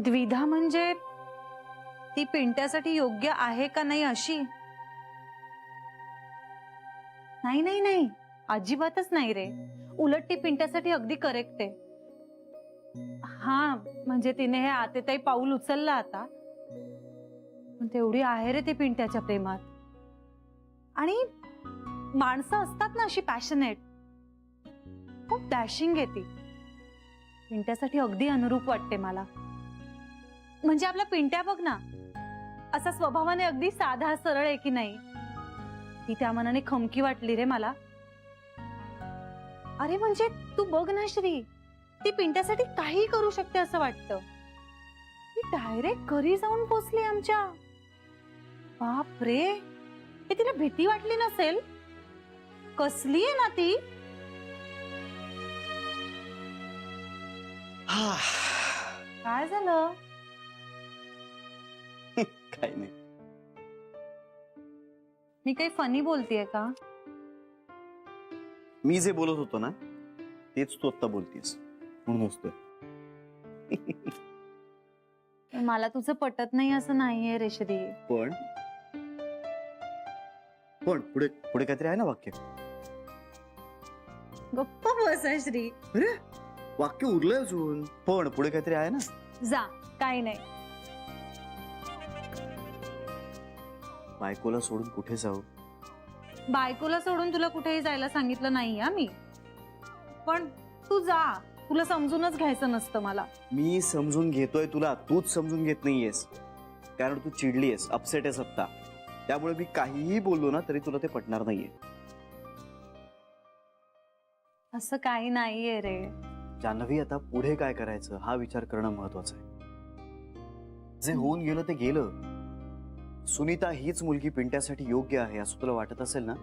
द्विधा म्हणजे ती पिंट्यासाठी योग्य आहे का नाही अशी? नाही नाही नाही, अजिबातच नाही रे. उलट ती पिंट्यासाठी अगदी करेक्ट आहे. हा म्हणजे तिने हे आतेताई पाऊल उचललं आता, पण तेवढी आहे रे ती पिंट्याच्या प्रेमात. आणि माणसं असतात ना अशी पॅशनेट, खूप डॅशिंग आहे ती. पिंट्यासाठी अगदी अनुरूप वाटते मला. म्हणजे आपला पिंट्या बघ ना, असा स्वभावाने अगदी साधा सरळ आहे की नाही. ती त्या मनाने खमकी वाटली रे मला. अरे म्हणजे तू बघ ना श्री, ती पिंट्यासाठी काही करू शकते असं वाटतं. ती डायरेक्ट घरी जाऊन पोचली आमच्या. बाप रे, हे तिला भीती वाटली नसेल? कसली आहे ना ती. काय झालं? काही नाही. मी काही फनी बोलतीये का? मी जे बोलत होतो ना तेच तू आता बोलतीस म्हणून हसतोय. मला तुझं पटत नाही असं नाहीये रे श्री. पण पुढे पुढे काहीतरी आहे ना वाक्य. गप्प बस आहे श्री. अरे वाक्य उरलंय अजून. पण पुढे काहीतरी आहे ना. जा, काही नाही. बायकोला सोडून कुठे जाऊ? बायकोला सोडून तुला कुठेही जायला सांगितलं नाही मी. पण तू जा, तुला समजूनच घ्यायचं नसतं मला. मी समजून घेतोय तुला, तूच समजून घेत नाहीयेस. कारण तू चिडलीयस, अपसेट आहेस आता. त्यामुळे मी काहीही बोललो ना तरी तुला ते पटणार नाहीये. असं काही नाहीये रे. जान्हवी, आता पुढे काय करायचं हा विचार करणं महत्वाचं आहे. जे होऊन गेलं ते गेलं. सुनीता हीच मुलगी पिंट्यासाठी योग्य आहे असं तुला वाटत असेल ना,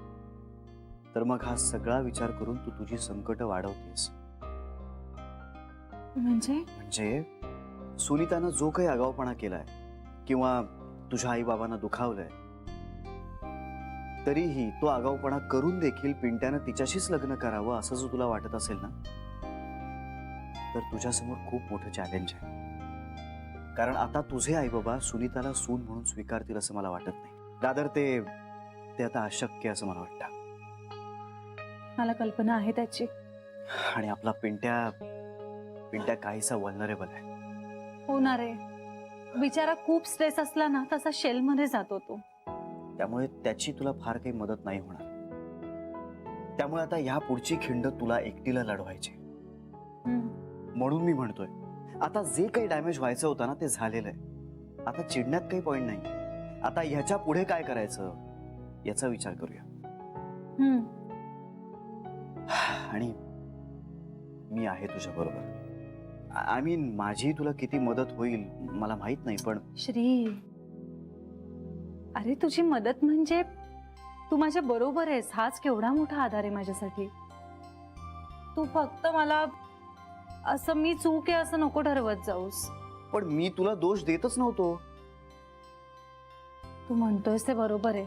तर मग हा सगळा विचार करून तू तुझी संकट वाढवतेस. म्हणजे सुनीतानं जो काही आगाऊपणा केलाय किंवा तुझ्या आई बाबांना दुखावलंय, तरीही तो आगाऊपणा करून देखील पिंट्यानं तिच्याशीच लग्न करावं असं जर तुला वाटत असेल ना, तर तुझ्यासमोर खूप मोठं चॅलेंज आहे. कारण आता तुझे आई बाबा सुनीताला सून म्हणून स्वीकारतील असं मला वाटत नाही. रादर ते आता अशक्य असं मला वाटतं. मला कल्पना आहे त्याची. आणि आपला पिंट्या काहीसा वल्नरेबल आहे. होणार आहे. बिचारा खूप स्ट्रेस असला ना तसा शेल मध्ये जातो तो. त्यामुळे त्याची तुला फार काही मदत नाही होणार. त्यामुळे आता ह्या पुढची खिंड तुला एकटीला लढवायची. म्हणून मी म्हणतोय, आता जे काही डॅमेज व्हायचं होतं ना ते झालेलं आहे. आता चिडण्यात काही पॉइंट नाही. आता ह्याच्या पुढे काय करायचं याचा विचार करूया. आणि मी आहे तुझ्या बरोबर. आय मीन माझी तुला किती मदत होईल मला माहित नाही, पण श्री, अरे तुझी मदत म्हणजे तू माझ्या बरोबर आहेस हाच केवढा मोठा आधार आहे माझ्यासाठी. तू फक्त मला असं मी चूक आहे असं नको ठरवत जाऊस. पण मी तुला दोष देतच नव्हतो. तू म्हणतोयस ते बरोबर आहे.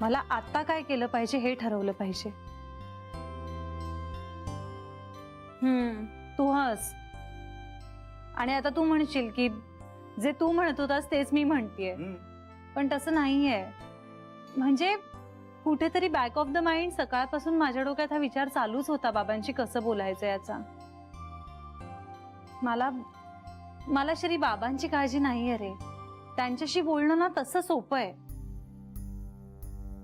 मला आता काय केलं पाहिजे हे ठरवलं पाहिजे. तू हस आणि आता तू म्हणशील की जे तू म्हणत होतास तेच मी म्हणतेय, पण तसं नाहीये. म्हणजे कुठेतरी बॅक ऑफ द माइंड सकाळपासून माझ्या डोक्यात हा विचार चालूच होता बाबांशी कसं बोलायचं याचा. मला श्री बाबांची काळजी नाहीये रे. त्यांच्याशी बोलणं ना तसं सोपं आहे.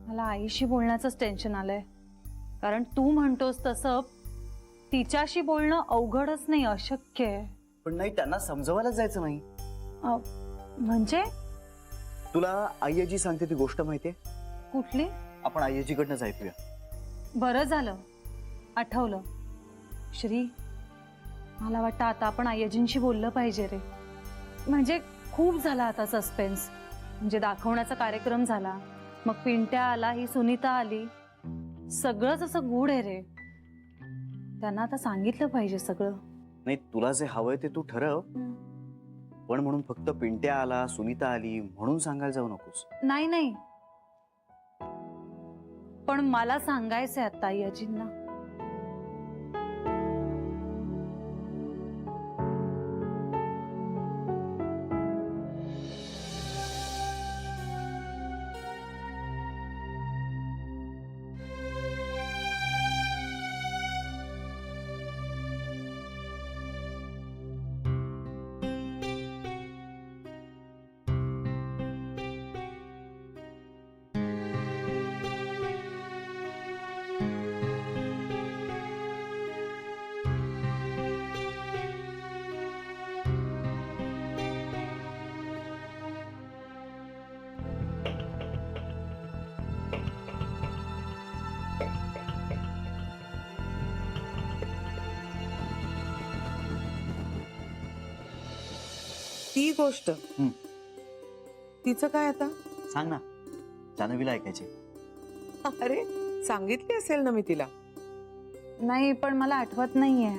मला आईशी बोलण्याचंच टेन्शन आलंय. कारण तू म्हणतोस तसं तिच्याशी बोलणं अवघडच नाही, अशक्य आहे. पण नाही, त्यांना समजवायलाच जायचं नाही. म्हणजे तुला आईजी सांगते ती गोष्ट माहितीये? कुठली? आपण आईजी कडनं जायचूया. बरं झालं आठवलं. श्री, मला वाटतं आता आपण आयजींशी बोललं पाहिजे रे. म्हणजे खूप झाला आता सस्पेन्स. म्हणजे दाखवण्याचा कार्यक्रम झाला, मग पिंट्या आला, ही सुनीता आली, सगळंच असं गूढ आहे रे. त्यांना आता सांगितलं पाहिजे सगळं. नाही, तुला जे हवंय ते तू ठरव. पण म्हणून फक्त पिंट्या आला, सुनीता आली म्हणून सांगायला जाऊ नकोस. नाही नाही, पण मला सांगायचंय आता आयजींना. ती गोष्ट तिचं काय आता? सांग ना, जान्हवीला ऐकायचे. अरे सांगितली असेल ना मी तिला. नाही, पण मला आठवत नाहीये.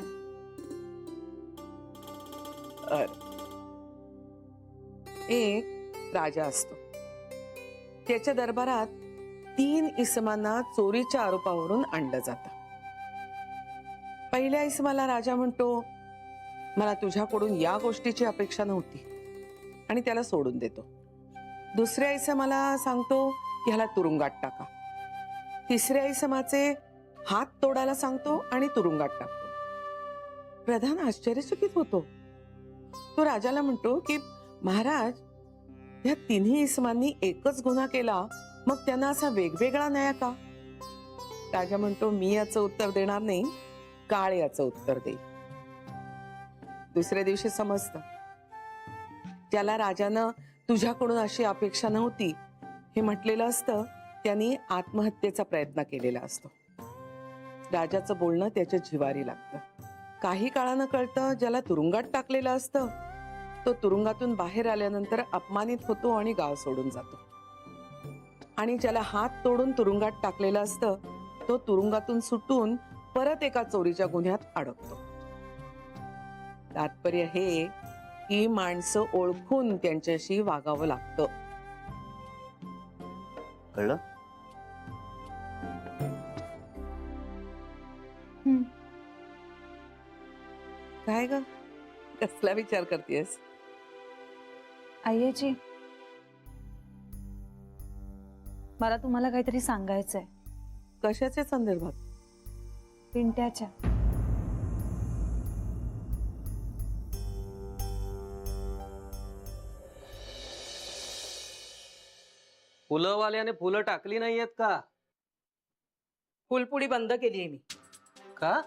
एक राजा असतो, त्याच्या दरबारात 3 इसमांना चोरीच्या आरोपावरून आणलं जातं. पहिल्या इसमाला राजा म्हणतो, मला तुझ्याकडून या गोष्टीची अपेक्षा नव्हती, आणि त्याला सोडून देतो. दुसऱ्या इसमाला सांगतो की ह्याला तुरुंगात टाका. तिसऱ्या इसमाचे हात तोडायला सांगतो आणि तुरुंगात टाकतो. प्रधान आश्चर्यचकित होतो. तो राजाला म्हणतो की महाराज, या तिन्ही इसमांनी एकच गुन्हा केला, मग त्यांना असा वेगवेगळा न्याय का? राजा म्हणतो, मी याचं उत्तर देणार नाही, काळ याचं उत्तर देईल. दुसऱ्या दिवशी समजतं, ज्याला राजानं तुझ्याकडून अशी अपेक्षा नव्हती हे म्हटलेलं असतं, त्यांनी आत्महत्येचा प्रयत्न केलेला असतो. राजाचं बोलणं त्याच्या जिवारी लागतं. काही काळानं कळतं, ज्याला तुरुंगात टाकलेलं असतं तो तुरुंगातून बाहेर आल्यानंतर अपमानित होतो आणि गाव सोडून जातो. आणि ज्याला हात तोडून तुरुंगात टाकलेलं असतं तो तुरुंगातून सुटून परत एका चोरीच्या गुन्ह्यात अडकतो. तात्पर्य हे की माणसं ओळखून त्यांच्याशी वागावं लागतं. कळलं? काय ग, कसला विचार करतेस? आईजी, मला तुम्हाला काहीतरी सांगायचंय. कशाच्या संदर्भात? पिंट्याच्या. फुलंवाल्याने फुलं टाकली नाहीयेत का? फुलपुडी बंद केलीये मी. का?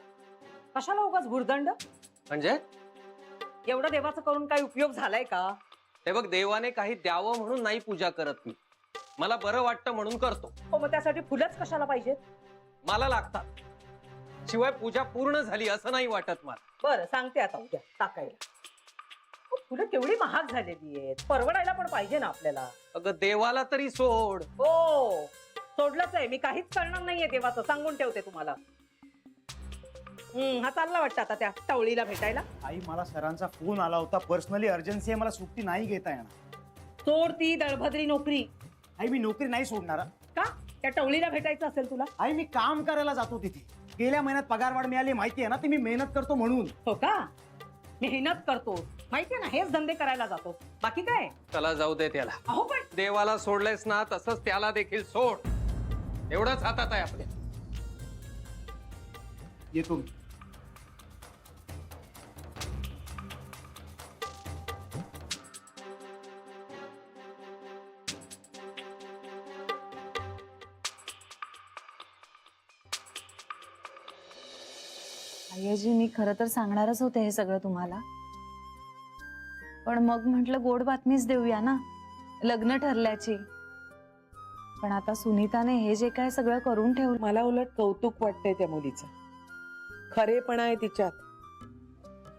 कशाला उगाच भुर्दंड? म्हणजे एवढं देवाचं करून काही उपयोग झालाय का? हे बघ, देवाने काही द्यावं म्हणून नाही पूजा करत मी. मला बरं वाटतं म्हणून करतो. हो, मग त्यासाठी फुलंच कशाला पाहिजेत? मला लागतात, शिवाय पूजा पूर्ण झाली असं नाही वाटत मला. बरं, सांगते आता उद्या टाकायला. हो, फुलं केवढी महाग झालेली आहेत, परवडायला पण पाहिजे ना आपल्याला. अगं देवाला तरी सोड. हो, सोडलंच आहे मी, काहीच करणार नाहीये देवाचं, सांगून ठेवते तुम्हाला. हा चालला वाटतं आता त्या टवळीला भेटायला. आई, मला सरांचा फोन आला होता, पर्सनली अर्जन्सी आहे, मला सुट्टी नाही घेता येणार. चोर ती दळभद्री नोकरी. आई, मी नोकरी नाही सोडणार. का? त्या टवळीला भेटायचं असेल तुला? आई, मी काम करायला जातो तिथे. गेल्या महिन्यात पगारवाढ मिळाली, माहिती आहे ना, ती मी मेहनत करतो म्हणून. हो का? मेहनत करतो माहितीये ना, हेच धंदे करायला जातो, बाकी काय? त्याला जाऊ दे त्याला. अहो पण देवाला सोडलेस ना, तसंच त्याला देखील सोड. एवढंच हातात आहे आपल्या. येतो मी. आईजी, मी खरं तर सांगणारच होते हे सगळं तुम्हाला, पण मग म्हटलं गोड बातमीच देऊया ना, लग्न ठरल्याची. पण आता सुनीताने हे जे काय सगळं करून ठेवलं. मला उलट कौतुक वाटतंय त्या मुलीचं. खरेपणा आहे तिच्यात.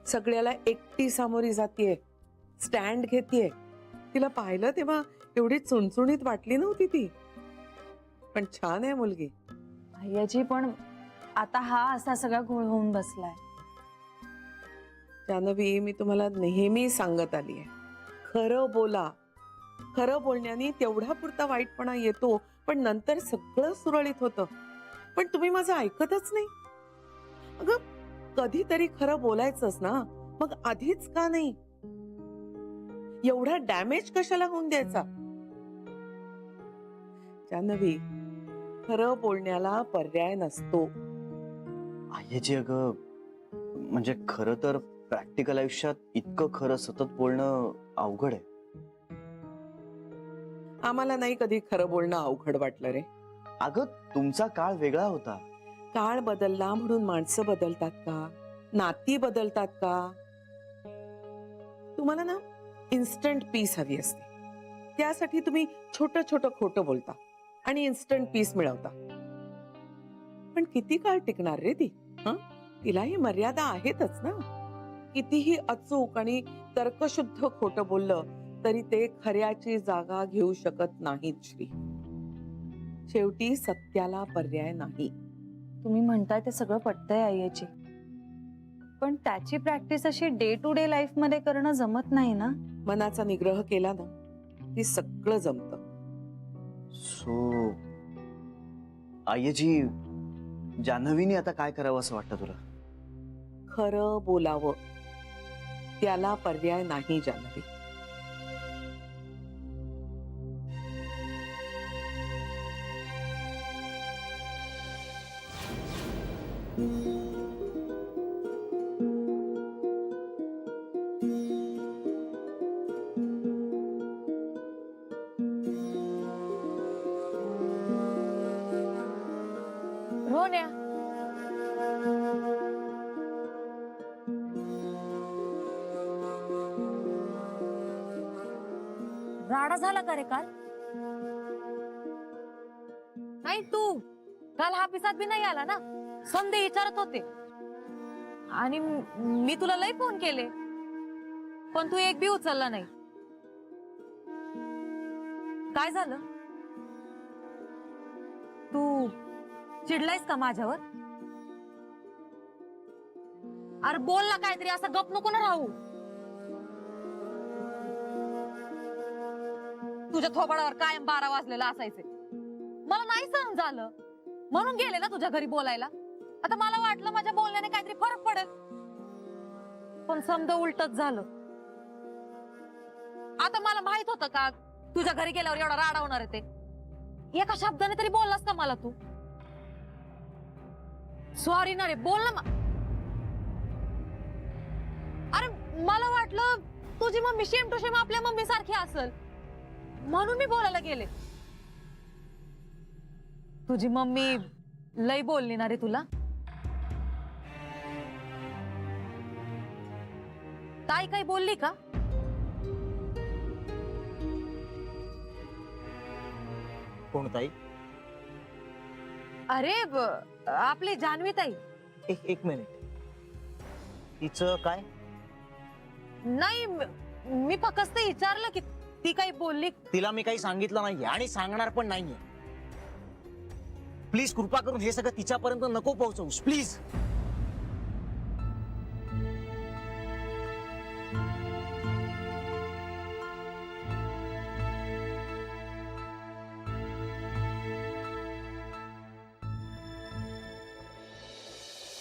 सगळ्याला एकटी सामोरी जातीये, स्टँड घेतीये. तिला पाहिलं तेव्हा एवढी चुणचुणीत वाटली नव्हती ती, पण छान आहे मुलगी. आईजी, पण आता हा असा सगळा घोळ होऊन बसलाय. जान्हवी, मी तुम्हाला नेहमी सांगत आली आहे, खरं बोला. खरं बोलण्याने तेवढा पुरता वाईटपणा येतो, पण नंतर सगळं सुरळीत होतं. पण तुम्ही माझं ऐकतच नाही. अगं, कधीतरी खरं बोलायचंच ना, मग आधीच का नाही? एवढा डॅमेज कशाला होऊन द्यायचा? जान्हवी, खरं बोलण्याला पर्याय नसतो. आईची अगं, म्हणजे खरं तर प्रॅक्टिकल आयुष्यात इतकं खरं सतत बोलणं अवघड आहे. आम्हाला नाही कधी खरं बोलणं अवघड वाटलं रे. अगं, तुमचा काळ वेगळा होता. काळ बदलला म्हणून माणसं बदलतात का? नाती बदलतात का? तुम्हाला ना इन्स्टंट पीस हवी असते. त्यासाठी तुम्ही छोटं छोटं खोटं बोलता आणि इन्स्टंट पीस मिळवता. पण किती काळ टिकणार रे ती? तिलाही मर्यादा आहेतच ना. कितीही अचूक आणि तर्कशुद्ध खोटं बोललं तरी ते खऱ्याची जागा घेऊ शकत नाहीत श्री. शेवटी सत्याला पर्याय नाही. तुम्ही म्हणताय ते सगळं पटतंय आईची, पण त्याची प्रॅक्टिस अशी डे टू डे लाईफ मध्ये करणं जमत नाही ना. मनाचा निग्रह केला ना की सगळं जमत. सो आय्याजी, जान्हवीने आता काय करावं असं वाटतं तुला? खरं बोलावं, त्याला पर्याय नाही जान्हवी. रोन्या, राडा झाला का रे काल? नाही तू काल हापिसात बी नाही आला ना. संधी विचारत होते आणि मी तुला लई फोन केले पण तू एक बी उचलला नाही. काय झालं? तू चिडलायस का माझ्यावर? अरे बोल ना काहीतरी, असं गप नको ना राहू. तुझ्या थोबाडावर कायम 12 वाजलेला असायचे. मला नाही सहन झालं म्हणून गेले ना तुझ्या घरी बोलायला. आता मला वाटलं माझ्या बोलण्याने काहीतरी फरक पडेल, पण समजा उलटच झालं. आता मला माहित होतं का तुझ्या घरी गेल्यावर एवढा राडा होणार आहे ते? एका शब्दाने तरी बोललास का मला तू? सॉरी ना रे, बोल ना. अरे मला वाटलं तुझी मम्मी शेम टू शेम आपल्या मम्मी सारखी असेल म्हणून मी बोलायला गेले. तुझी मम्मी लई बोलली ना रे तुला? ताई काही बोलली का? कोण ताई? अरे आपली जान्हवी ताई. एक मिनिट, तिचं काय? नाही मी फक्त विचारलं की ती काही बोलली. तिला मी काही सांगितलं नाहीये आणि सांगणार पण नाहीये. प्लीज कृपा करून हे सगळं तिच्यापर्यंत नको पोहोचवूस प्लीज.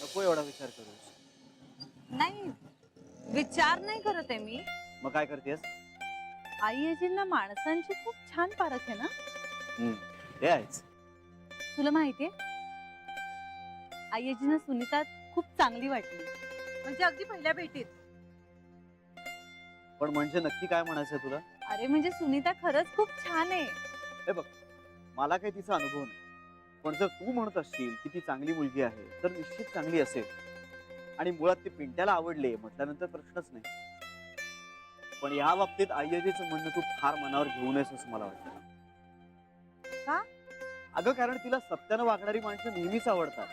नको एवढा विचार करूस. नाही, विचार नाही करत आहे मी. मग काय करतेस? आईजींना माणसांची खूप छान पारख आहे ना. ते आहेच. तुला माहितीये आईजींना सुनीता खूप चांगली वाटली, म्हणजे अगदी पहिल्या भेटीत. पण म्हणजे नक्की काय म्हणायचंय तुला? अरे म्हणजे सुनीता खरंच खूप छान आहे. हे बघ, मला काही तिचा अनुभव नाही, पण जर तू म्हणत असशील की ती चांगली मुलगी आहे तर निश्चित चांगली असेल. आणि मुळात ती पिंट्याला आवडले म्हटल्यानंतर प्रश्नच नाही. पण या बाबतीत आय्याजीचं म्हणणं तू फार मनावर घेऊ नयेस असं मला वाटतं. का? अगं कारण तिला सत्यानं वागणारी माणसं नेहमीच आवडतात.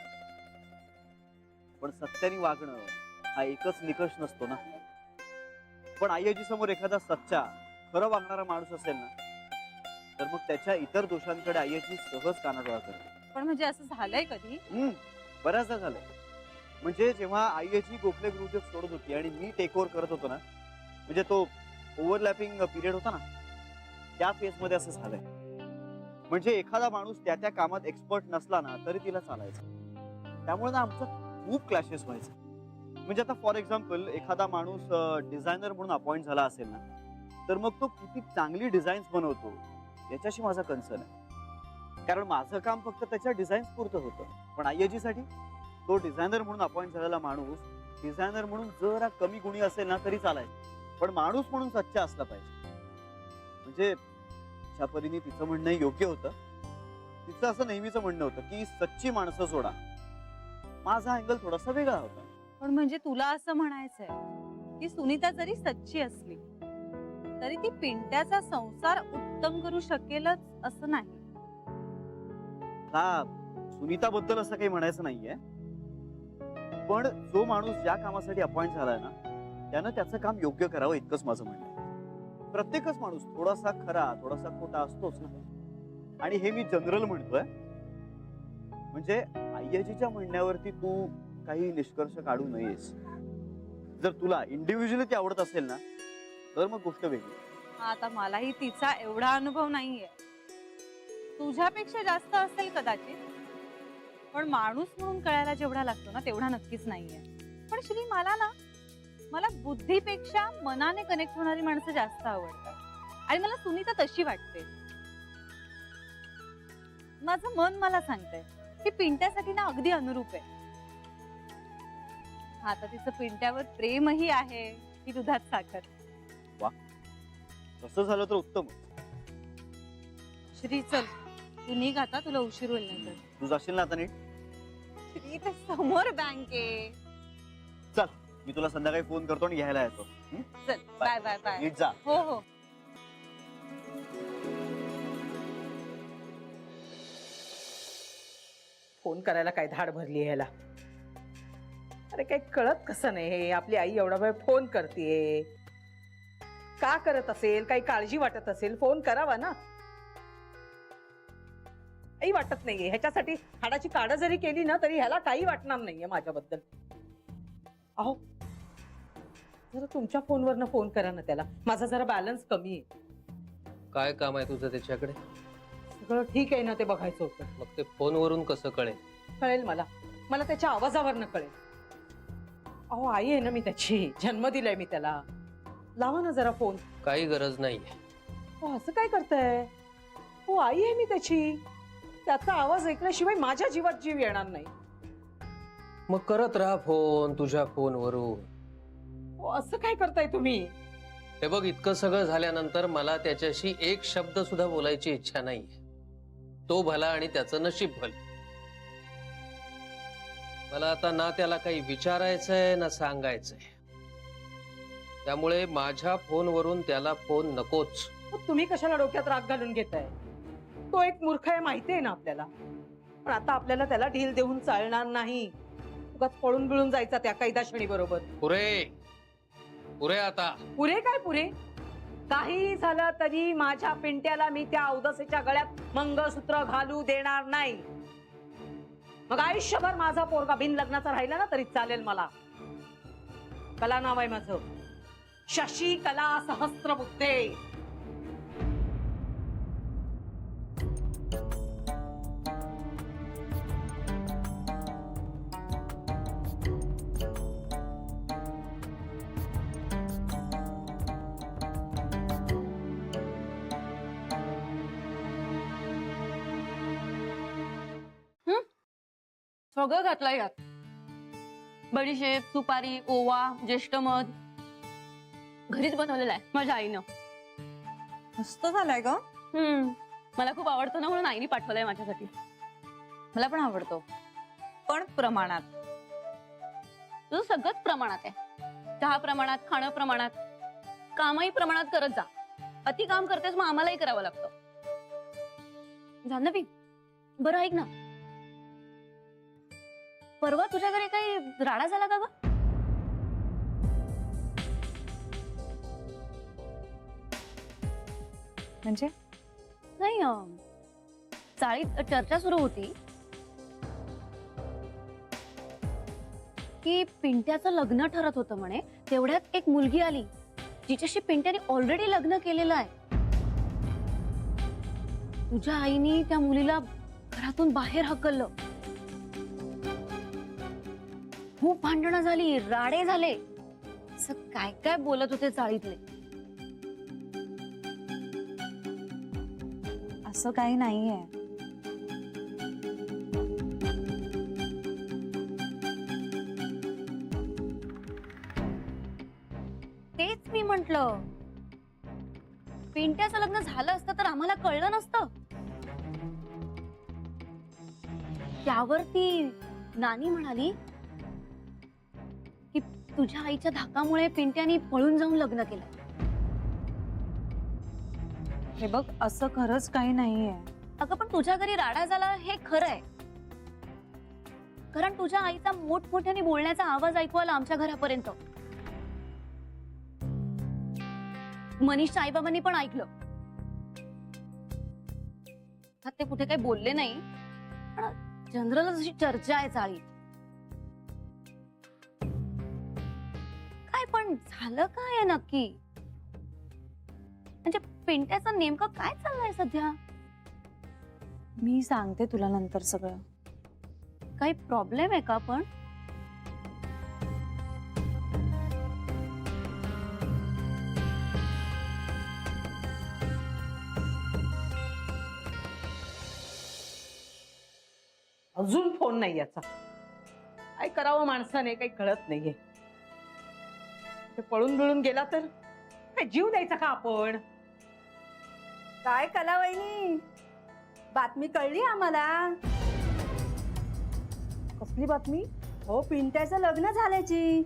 पण सत्याने वागणं हा एकच निकष नसतो ना. पण आय्याजी समोर एखादा सच्चा खरं वागणारा माणूस असेल ना तर मग त्याच्या इतर दोषांकडे आय्याजी सहज कानाडोळा करते. पण म्हणजे असं झालंय कधी? बऱ्याचदा झालंय. म्हणजे जेव्हा आय्याजी गोखले गृहउद्योग सोडत होती आणि मी टेक ओव्हर करत होतो ना, म्हणजे तो ओव्हरलॅपिंग पिरियड होता ना, त्या फेज मध्ये असं झालंय. म्हणजे एखादा माणूस त्या त्या कामात एक्सपर्ट नसला ना तरी तिला चालायचं. त्यामुळे ना आमचं खूप क्लॅशेस व्हायचं. म्हणजे आता फॉर एक्झाम्पल एखादा माणूस डिझायनर म्हणून अपॉइंट झाला असेल ना तर मग तो किती चांगली डिझाईन्स बनवतो याच्याशी माझा कन्सर्न आहे. कारण माझं काम फक्त त्याच्या डिझाईन्स पुरतं होतं. पण आय्याजीसाठी तो डिझायनर म्हणून अपॉइंट झालेला माणूस डिझायनर म्हणून जरा कमी गुणी असेल ना तरी चालायचं, पण माणूस म्हणून सच्चा असला पाहिजे. म्हणजे अशा परीने तिचं म्हणणं योग्य होतं. तिचं असं नेहमीच म्हणणं होतं की सच्ची माणसं सोडा. माझा अँगल थोडासा वेगळा होता. पण म्हणजे तुला असं म्हणायचंय की सुनीता जरी सच्ची असली तरी ती पिंट्याचा संसार उत्तम करू शकेलच असं नाही. हा, सुनीताबद्दल असं काही म्हणायचं नाहीये. पण जो माणूस ज्या कामासाठी अपॉइंट झालाय ना त्यानं त्याचं काम योग्य करावं इतकंच माझं म्हणणं आहे. प्रत्येकच माणूस थोडासा खरा थोडासा खोटा असतोच ना. आणि हे मी जनरल म्हणतोय, म्हणजे आय्याजीच्या म्हणण्यावरती तू काही निष्कर्ष काढू नयेस. जर तुला इंडिव्हिज्युअली ती आवडत असेल ना तर मग गोष्ट वेगळी. आता मलाही तिचा एवढा अनुभव नाहीये, तुझ्यापेक्षा जास्त असेल कदाचित, पण माणूस म्हणून कळायला जेवढा लागतो ना तेवढा नक्कीच नाहीये. पण श्री, मला बुद्धीपेक्षा मनाने कनेक्ट होणारी माणसं जास्त आवडतात आणि मला सुनीता तशी वाटते. माझं मन मला सांगतंय की पिंट्यासाठी ना अगदी अनुरूप आहे. आता तिचं पिंट्यावर प्रेमही आहे की दुधात साखर. तसं झालं तर उत्तम. श्री चल, तू निघ आता, तुला उशीर होईल नाही तर. तू जाशील ना आता नीट? श्री, ते समोर बँक आहे. चल, मी तुला संध्याकाळी फोन करतो आणि घ्यायला येतो. चल, बाय बाय बाय. नीट जा. हो हो. फोन करायला काय धाड भरली ह्याला. अरे काही कळत कसं नाही हे, आपली आई एवढा वेळ फोन करते. का करत असेल, काही काळजी वाटत असेल, फोन करावा ना. काही वाटत नाहीये ह्याच्यासाठी. हाडाची काढ जरी केली ना तरी ह्याला काही वाटणार नाहीये माझ्याबद्दल. अहो जरा तुमच्या फोनवरनं फोन करा ना त्याला. माझा जरा बॅलन्स कमी आहे. काय काम आहे तुझं त्याच्याकडे? सगळं ठीक आहे ना ते बघायचं होतं. मग ते फोनवरून कसं कळेल? कळेल मला त्याच्या आवाजावरनं कळेल. अहो आई आहे ना मी त्याची, जन्म दिलाय मी त्याला. लावा ना जरा फोन. काही गरज नाही. हो असं काय करताय? हो आई आहे मी त्याची. त्याचा आवाज ऐकल्याशिवाय माझ्या जीवात जीव येणार नाही. मग करत राहा फोन तुझ्या फोनवरून. हो असं काय करताय तुम्ही? हे बघ, इतकं सगळं झाल्यानंतर मला त्याच्याशी एक शब्द सुद्धा बोलायची इच्छा नाहीये. तो भला आणि त्याचं नशीब भलं. मला आता ना त्याला काही विचारायचंय ना सांगायचंय. त्यामुळे माझ्या फोनवरून त्याला फोन नकोच. मग तुम्ही कशाला डोक्यात राग घालून घेताय? तो एक मूर्ख आहे माहिती आहे ना आपल्याला. पण आता आपल्याला त्याला ढील देऊन चालणार नाही. उगाच पळून बिळून जायचा त्या कैदाशणी बरोबर. पुरे आता. पुरे काय पुरे? काही झालं तरी माझ्या पिंट्याला मी त्या औदसेच्या गळ्यात मंगळसूत्र घालू देणार नाही. मग आयुष्यभर माझा पोरगा बिन लग्नाचा राहिला ना तरी चालेल मला. कला नाव आहे माझं, शशिकला सहस्त्रबुद्धे. सगळं घातलंय यात. बडीशेप, सुपारी, ओवा, ज्येष्ठ मध घरीच बनवलेला आहे माझ्या आईनं. मस्त झालाय ग. मला खूप आवडतं ना म्हणून आईने पाठवलंय माझ्यासाठी. मला पण आवडतो, पण प्रमाणात. तुझं सगळंच प्रमाणात आहे. चहा प्रमाणात, खाणं प्रमाणात, कामही प्रमाणात करत जा. अति काम करतेस मग आम्हालाही करावं लागतं. जान्हवी, बरं ऐक ना, परवा तुझ्या घरी काही राडा झाला का ग? म्हणजे नाही, चाळीत चर्चा सुरू होती की पिंट्याचं लग्न ठरत होतं म्हणे. तेवढ्यात एक मुलगी आली जिच्याशी पिंट्याने ऑलरेडी लग्न केलेलं आहे. तुझ्या आईनी त्या मुलीला घरातून बाहेर हकललं. खूप भांडणं झाली, राडे झाले. असं काय काय बोलत होते चाळीतले. असं काही नाहीये. तेच मी म्हंटल, पिंट्याचं लग्न झालं असतं तर आम्हाला कळलं नसतं. त्यावरती नानी म्हणाली की तुझ्या आईच्या धाकामुळे पिंट्याने पळून जाऊन लग्न केलं. हे बघ, असं खरंच काही नाहीये. अगं पण तुझ्या घरी राडा झाला हे खरं आहे, कारण तुझ्या आईचा मोठमोठ्याने बोलण्याचा आवाज ऐकू आला आमच्या घरापर्यंत. मनीषच्या आईबाबांनी पण ऐकलं. ते कुठे काही बोलले नाही, पण जनरल अशी चर्चा आहे चाळीत. काय पण झालं काय आहे नक्की? म्हणजे पिंट्याचं नेमकं काय चाललंय सध्या? मी सांगते तुला नंतर सगळं. काही प्रॉब्लेम आहे का पण? अजून फोन नाही याचा. काय करावं माणसाने काही कळत नाहीये. ते पळून बिळून गेला तर काय जीव द्यायचा का आपण? काय कलावहिनी, बातमी कळली आम्हाला. कसली बातमी? हो, पिंट्याचं लग्न झाल्याची.